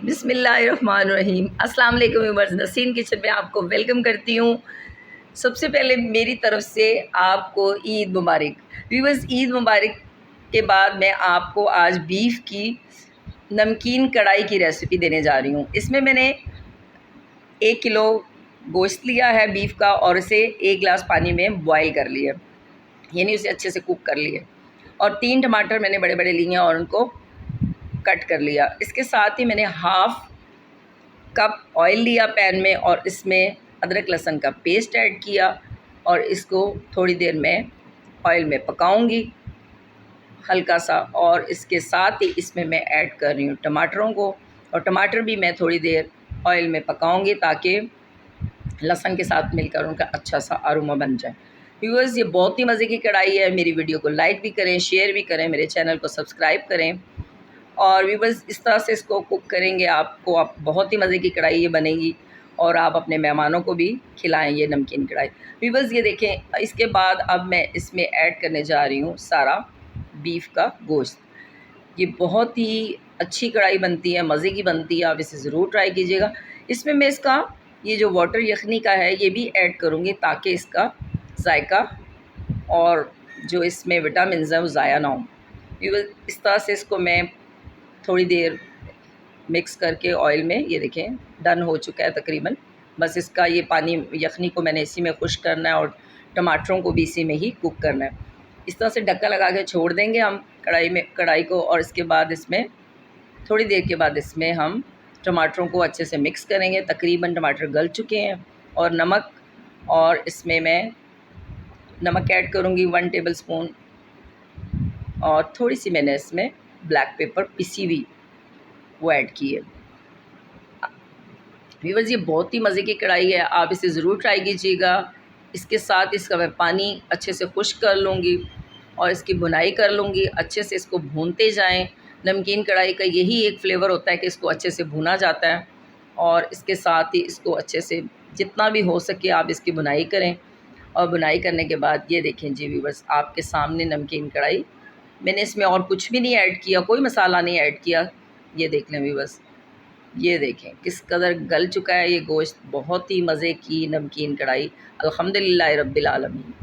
बिस्मिल्लाहिर्रहमानिर्रहीम। अस्सलाम वालेकुम व्यूअर्स, नसीन किचन में आपको वेलकम करती हूँ। सबसे पहले मेरी तरफ से आपको ईद मुबारक। व्यूअर्स, ईद मुबारक के बाद मैं आपको आज बीफ की नमकीन कढ़ाई की रेसिपी देने जा रही हूँ। इसमें मैंने 1 किलो गोश्त लिया है बीफ का और इसे 1 गिलास पानी में बॉयल कर लिया, यानी उसे अच्छे से कुक कर लिए। और 3 टमाटर मैंने बड़े बड़े लिए और उनको कट कर लिया। इसके साथ ही मैंने हाफ़ कप ऑयल लिया पैन में और इसमें अदरक लहसुन का पेस्ट ऐड किया और इसको थोड़ी देर मैं ऑयल में पकाऊंगी हल्का सा। और इसके साथ ही इसमें मैं ऐड कर रही हूँ टमाटरों को, और टमाटर भी मैं थोड़ी देर ऑयल में पकाऊंगी ताकि लहसुन के साथ मिलकर उनका अच्छा सा अरोमा बन जाए। व्यूअर्स, ये बहुत ही मज़े की कढ़ाई है। मेरी वीडियो को लाइक भी करें, शेयर भी करें, मेरे चैनल को सब्सक्राइब करें। और व्यूअर्स, इस तरह से इसको कुक करेंगे आपको आप बहुत ही मज़े की कढ़ाई ये बनेगी और आप अपने मेहमानों को भी खिलाएं ये नमकीन कढ़ाई। व्यूअर्स, ये देखें, इसके बाद अब मैं इसमें ऐड करने जा रही हूँ सारा बीफ का गोश्त। ये बहुत ही अच्छी कढ़ाई बनती है, मज़े की बनती है, आप इसे ज़रूर ट्राई कीजिएगा। इसमें मैं इसका ये जो वाटर यखनी का है ये भी ऐड करूँगी ताकि इसका जायका और जो इसमें विटामिन्स हैं वो ज़ाया ना हो। इस तरह से इसको मैं थोड़ी देर मिक्स करके ऑयल में, ये देखें डन हो चुका है तकरीबन। बस इसका ये पानी यखनी को मैंने इसी में खुश करना है और टमाटरों को भी इसी में ही कुक करना है। इस तरह से ढक्कन लगा के छोड़ देंगे हम कढ़ाई को। और इसके बाद इसमें थोड़ी देर के बाद इसमें हम टमाटरों को अच्छे से मिक्स करेंगे। तकरीबन टमाटर गल चुके हैं। और नमक, और इसमें मैं नमक ऐड करूँगी 1 टेबल स्पून, और थोड़ी सी मैंने इसमें ब्लैक पेपर पिसी हुई वो ऐड की है। व्यूअर्स, ये बहुत ही मज़े की कढ़ाई है, आप इसे ज़रूर ट्राई कीजिएगा। इसके साथ इसका मैं पानी अच्छे से खुश्क कर लूँगी और इसकी भुनाई कर लूँगी। अच्छे से इसको भूनते जाएं। नमकीन कढ़ाई का यही एक फ्लेवर होता है कि इसको अच्छे से भुना जाता है। और इसके साथ ही इसको अच्छे से जितना भी हो सके आप इसकी भुनाई करें। और भुनाई करने के बाद ये देखें जी व्यूअर्स, आपके सामने नमकीन कढ़ाई। मैंने इसमें और कुछ भी नहीं ऐड किया, कोई मसाला नहीं ऐड किया। ये देख लें व्यूअर्स, ये देखें किस कदर गल चुका है ये गोश्त। बहुत ही मज़े की नमकीन कढ़ाई। अल्हम्दुलिल्लाह रब्बिल आलमीन।